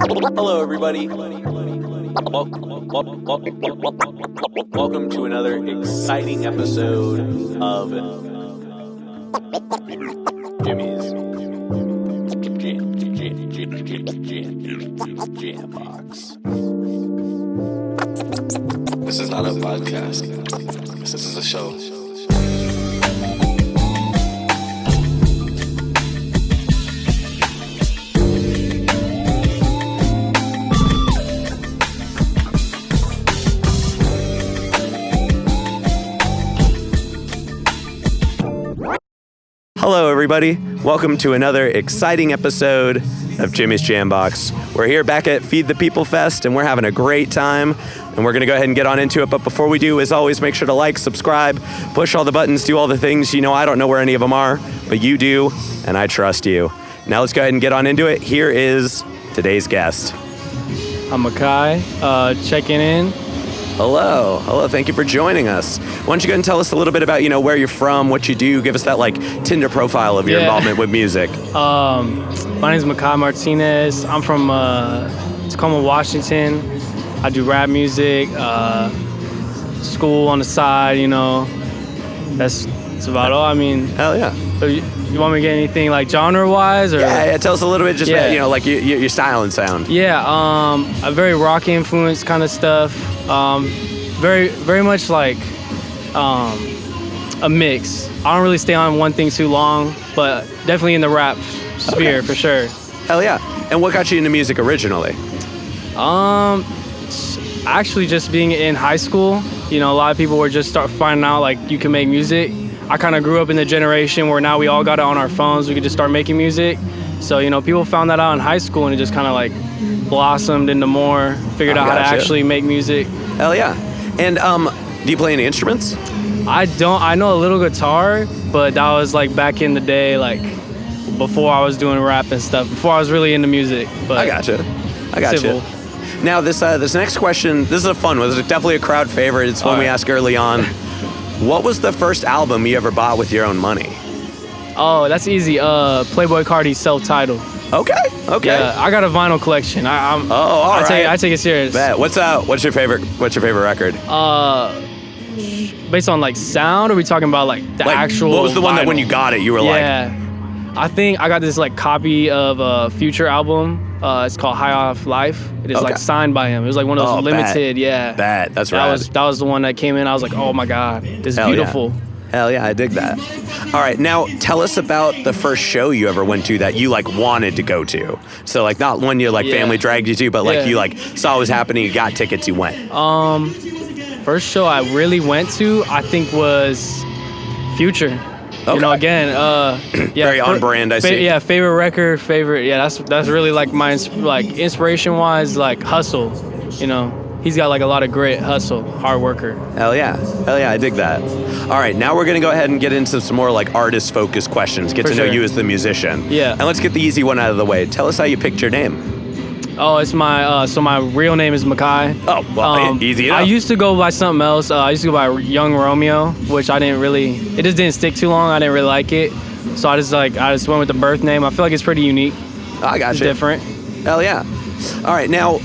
Hello, everybody. Welcome to another exciting episode of Jimmy's Jam Box. This is not a podcast. This is a show. Hello, everybody. Welcome to another exciting episode of Jimmy's Jam Box. We're here back at Feed the People Fest, and we're having a great time, and we're going to go ahead and get on into it. But before we do, as always, make sure to like, subscribe, push all the buttons, do all the things. You know, I don't know where any of them are, but you do, and I trust you. Now let's go ahead and get on into it. Here is today's guest. I'm Makai, checking in. Hello. Thank you for joining us. Why don't you go ahead and tell us a little bit about, where you're from, what you do, give us that, Tinder profile of your involvement with music. My name is Makai Martinez. I'm from Tacoma, Washington. I do rap music, school on the side, That's about all. I mean... Hell yeah. You want me to get anything, genre-wise? Or? Yeah, tell us a little bit just about, your style and sound. Yeah, a very rock influence kind of stuff. Very, very much like a mix. I don't really stay on one thing too long, but definitely in the rap sphere for sure. Hell yeah. And what got you into music originally? Actually just being in high school, a lot of people were just finding out you can make music. I kind of grew up in the generation where now we all got it on our phones. We could just start making music. So, people found that out in high school and it just kind of blossomed into more, figured out how to actually make music. Hell yeah. And do you play any instruments? I don't. I know a little guitar, but that was back in the day, before I was doing rap and stuff, before I was really into music. But I gotcha. Now this next question, this is a fun one. This is definitely a crowd favorite. It's one we ask early on. What was the first album you ever bought with your own money? Oh, that's easy. Playboi Carti's Self-Titled. Okay. Yeah, I got a vinyl collection. All right. I take it serious. Bet. What's your favorite record? Based on sound, or are we talking about the actual? What was the one vinyl? That when you got it, you were I think I got this copy of a Future album. It's called High Off Life. It is signed by him. It was one of those limited. Bet. That's right. That was the one that came in. I was like, oh my god, this is beautiful. Yeah. Hell yeah, I dig that. All right, now tell us about the first show you ever went to that you wanted to go to. So not one your family dragged you to, but you saw what was happening, you got tickets, you went. First show I really went to, I think, was Future. Okay. Again, very on brand. I see. Yeah, favorite record, favorite. Yeah, that's really my inspiration wise, hustle. He's got a lot of grit, hustle, hard worker. Hell yeah, I dig that. All right, now we're gonna go ahead and get into some more artist focused questions. Get to know you as the musician. Yeah. And let's get the easy one out of the way. Tell us how you picked your name. Oh, it's my real name is Makai. Oh, well, easy enough. I used to go by something else. I used to go by Young Romeo, which it just didn't stick too long. I didn't really like it. So I just went with the birth name. I feel like it's pretty unique. I got you. Different. Hell yeah. All right, now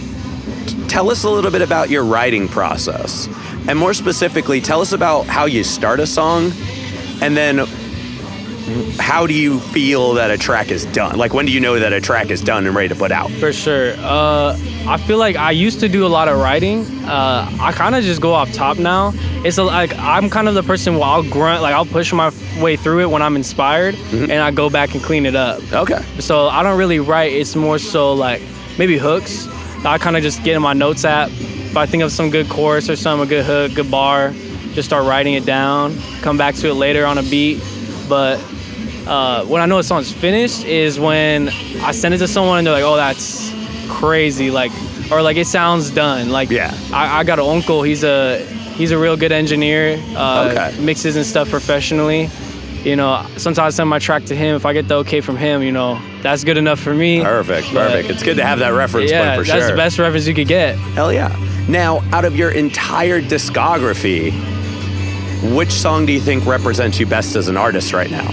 tell us a little bit about your writing process. And more specifically, tell us about how you start a song, and then how do you feel that a track is done? When do you know that a track is done and ready to put out? For sure. I feel like I used to do a lot of writing. I kind of just go off top now. It's I'm kind of the person where I'll grunt, I'll push my way through it when I'm inspired, and I go back and clean it up. Okay. So I don't really write. It's more so maybe hooks. I kind of just get in my notes app. If I think of some good chorus or something, a good hook, good bar, just start writing it down, come back to it later on a beat. But when I know a song's finished is when I send it to someone and they're like, oh, that's crazy. Or it sounds done. Yeah. I got an uncle, he's a real good engineer, mixes and stuff professionally. Sometimes I send my track to him. If I get the okay from him, that's good enough for me. Perfect. It's good to have that reference point for sure. Yeah, that's the best reference you could get. Hell yeah. Now, out of your entire discography, which song do you think represents you best as an artist right now?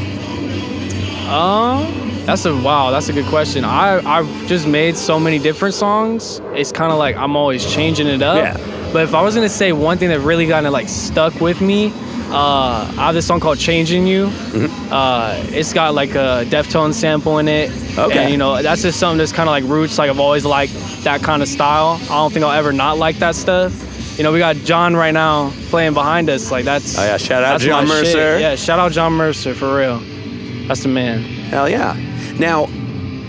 That's a good question. I've just made so many different songs. It's kind of like I'm always changing it up. Yeah. But if I was gonna say one thing that really kind of like stuck with me, I have this song called "Changing You." It's got like a Deftones sample in it. Okay. And that's just something that's kind of like roots. Like I've always liked that kind of style. I don't think I'll ever not like that stuff. We got John right now playing behind us. Like that's. Oh yeah, shout out that's John my Mercer. shit. Yeah, shout out John Mercer for real. That's the man. Hell yeah. Now,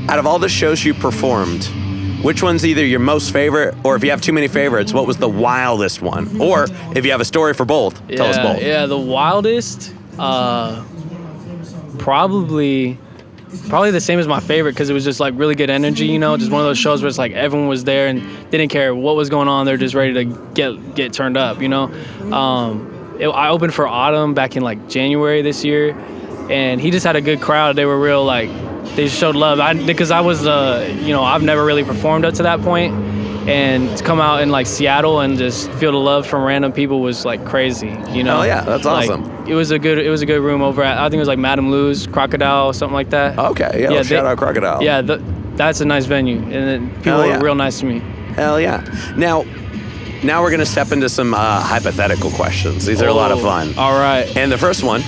out of all the shows you performed, which one's either your most favorite, or if you have too many favorites, what was the wildest one? Or if you have a story for both, tell us both. Yeah, the wildest, probably the same as my favorite, because it was just like really good energy, just one of those shows where it's like everyone was there and didn't care what was going on. They're just ready to get turned up, I opened for Autumn back in like January this year, and he just had a good crowd. They were real, like, they just showed love. Because I was, I've never really performed up to that point, and to come out in like Seattle and just feel the love from random people was like crazy, Oh yeah, that's awesome. Like, it was a good room over at, I think it was like Madame Lou's, Crocodile, something like that. Okay, yeah, shout out Crocodile. Yeah, that's a nice venue, and then people were real nice to me. Hell yeah. Now we're gonna step into some hypothetical questions. These are a lot of fun. All right. And the first one,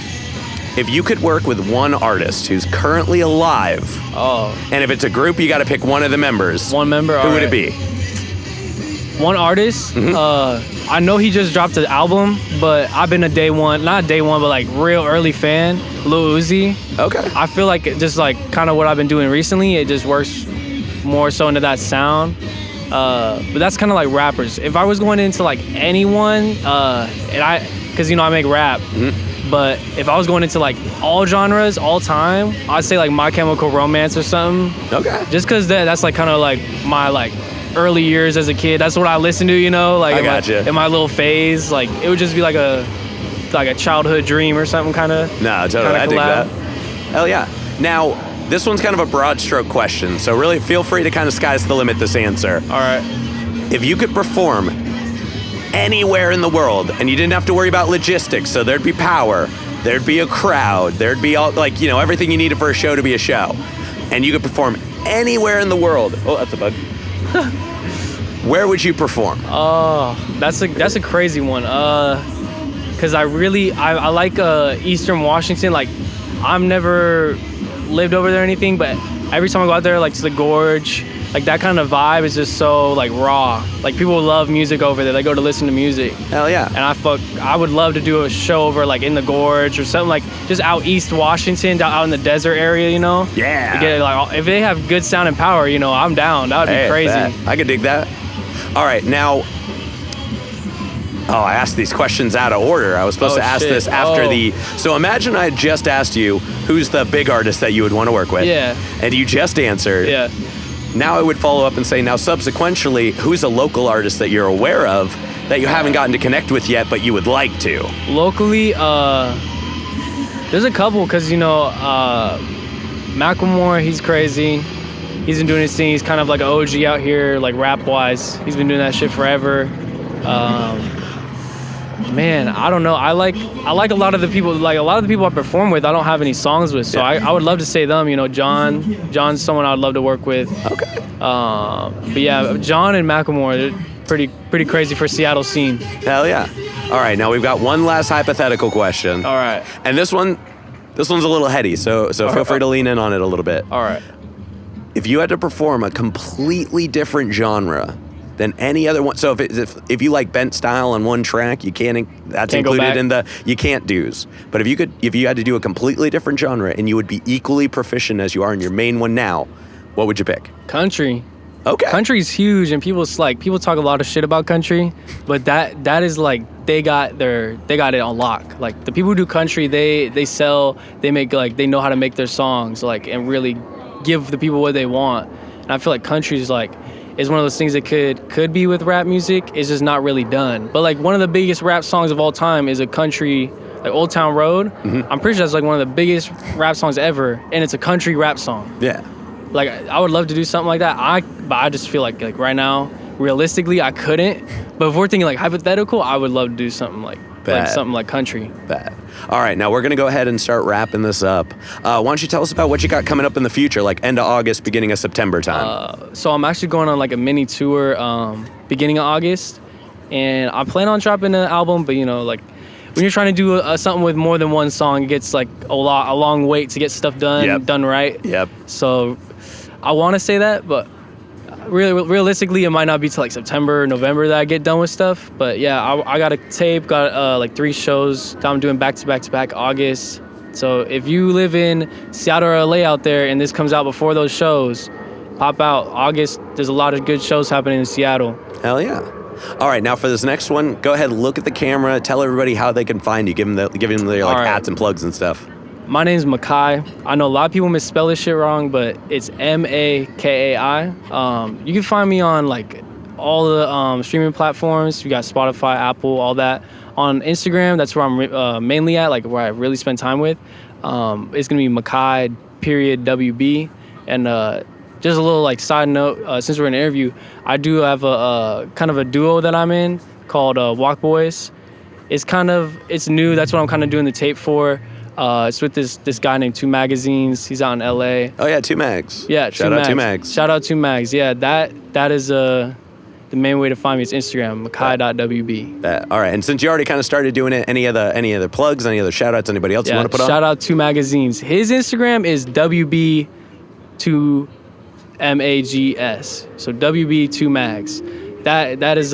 if you could work with one artist who's currently alive, and if it's a group, you got to pick one of the members. One member. Who would it be? One artist. I know he just dropped an album, but I've been not day one, but like real early fan. Lil Uzi. Okay. I feel like just like kind of what I've been doing recently, it just works more so into that sound. But that's kind of like rappers. If I was going into like anyone, because I make rap. But if I was going into like all genres, all time, I'd say like My Chemical Romance or something. Okay. Just because that's like kind of like my like early years as a kid. That's what I listened to, like I gotcha. In my little phase. Like it would just be like a childhood dream or something kind of. No, totally. I dig that. Hell yeah. Now, this one's kind of a broad stroke question, so really feel free to kind of sky's the limit this answer. All right. If you could perform anywhere in the world, and you didn't have to worry about logistics, so there'd be power, there'd be a crowd, there'd be all everything you needed for a show to be a show, and you could perform anywhere in the world. Oh, that's a bug. Where would you perform? Oh, that's a crazy one. Cause I like Eastern Washington. Like I've never lived over there or anything, but every time I go out there, like to the gorge, like that kind of vibe is just so like raw. Like people love music over there. They go to listen to music. Hell yeah. And I would love to do a show over like in the gorge or something, like just out East Washington, out in the desert area, Yeah. Like if they have good sound and power, I'm down. That would be crazy. I could dig that. All right, now. Oh, I asked these questions out of order. I was supposed to ask this after So imagine I just asked you who's the big artist that you would want to work with. Yeah. And you just answered. Yeah. Now I would follow up and say, now subsequently, who's a local artist that you're aware of that you haven't gotten to connect with yet, but you would like to? Locally, there's a couple, because, Macklemore, he's crazy. He's been doing his thing. He's kind of like an OG out here, like rap-wise. He's been doing that shit forever. Man, I don't know. I like a lot of the people. Like a lot of the people I perform with, I don't have any songs with. So I would love to say them. John's someone I would love to work with. Okay. But yeah, John and Macklemore, they're pretty crazy for Seattle scene. Hell yeah. All right, now we've got one last hypothetical question. All right. And this one's a little heady, so feel free to lean in on it a little bit. All right. If you had to perform a completely different genre than any other one, so if you like bent style on one track, you can't included in the you can't do's. But if you had to do a completely different genre and you would be equally proficient as you are in your main one now, what would you pick? Country. Okay. Country's huge, and people talk a lot of shit about country, but that is like they got it on lock. Like the people who do country, they sell, they make, like they know how to make their songs, like, and really give the people what they want. And I feel like country is one of those things that could be with rap music. It's just not really done. But like one of the biggest rap songs of all time is a country, like Old Town Road. Mm-hmm. I'm pretty sure that's like one of the biggest rap songs ever, and it's a country rap song. Yeah. Like I would love to do something like that. But I just feel like right now, realistically, I couldn't. But if we're thinking like hypothetical, I would love to do something like like something like country. Bet. All right, now we're gonna go ahead and start wrapping this up. Why don't you tell us about what you got coming up in the future, like end of August, beginning of September time? So I'm actually going on like a mini tour beginning of August, and I plan on dropping an album. But like when you're trying to do something with more than one song, it gets like a long wait to get stuff done right. Yep. So I want to say that, but realistically, it might not be till like September, November that I get done with stuff. But yeah, I got a tape, got like 3 shows that I'm doing back to back August. So if you live in Seattle or LA out there and this comes out before those shows, pop out. August, there's a lot of good shows happening in Seattle. Hell yeah. All right, now for this next one, go ahead, look at the camera, tell everybody how they can find you, give them their like hats and plugs and stuff. My name's Makai. I know a lot of people misspell this shit wrong, but it's Makai. You can find me on like all the streaming platforms. You got Spotify, Apple, all that. On Instagram, that's where I'm mainly at, like where I really spend time with. It's gonna be Makai WB. And just a little like side note, since we're in an interview, I do have a kind of a duo that I'm in called Walk Boys. It's new. That's what I'm kind of doing the tape for. It's with this guy named 2 Magazines. He's out in LA. Oh yeah, 2 Mags. Yeah, Shout out 2 Mags. Shout out 2 Mags. Yeah, that is the main way to find me is Instagram, Makai.wb. All right, and since you already kind of started doing it, any other plugs, any other shout outs, anybody else you want to put on? Shout out 2 Magazines. His Instagram is WB2MAGS. So WB2 Mags. That is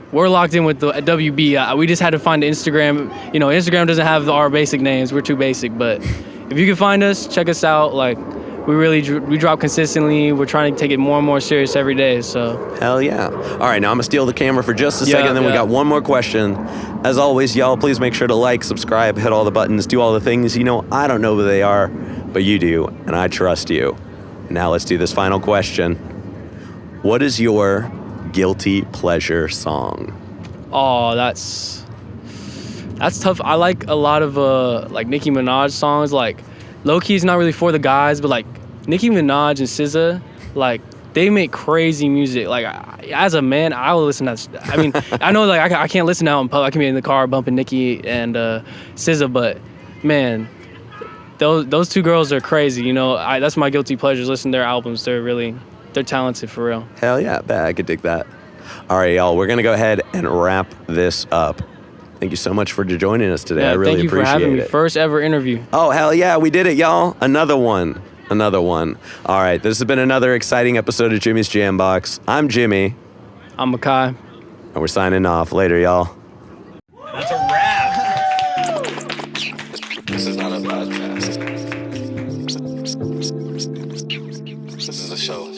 we're locked in with the WB. We just had to find the Instagram. Instagram doesn't have our basic names. We're too basic. But if you can find us, check us out. Like, we drop consistently. We're trying to take it more and more serious every day. So hell yeah. All right, now I'm gonna steal the camera for just a second. Then we got one more question. As always, y'all, please make sure to like, subscribe, hit all the buttons, do all the things. I don't know who they are, but you do, and I trust you. Now let's do this final question. What is your guilty pleasure song? Oh, that's tough. I like a lot of like Nicki Minaj songs. Like low key is not really for the guys, but like Nicki Minaj and SZA, like they make crazy music. Like as a man, I will listen to that. I mean, I know like I can't listen out in public. I can be in the car bumping Nicki and SZA, but man, those 2 girls are crazy. That's my guilty pleasures. Listen to their albums. They're talented for real. Hell yeah, I could dig that. All right, y'all, we're gonna go ahead and wrap this up. Thank you so much for joining us today. I really appreciate it. Thank you for having me. First ever interview. Oh, hell yeah, we did it, y'all. Another one. All right, this has been another exciting episode of Jimmy's Jambox. I'm Jimmy. I'm Makai. And we're signing off. Later, y'all. That's a wrap. This is not a podcast. This is a show.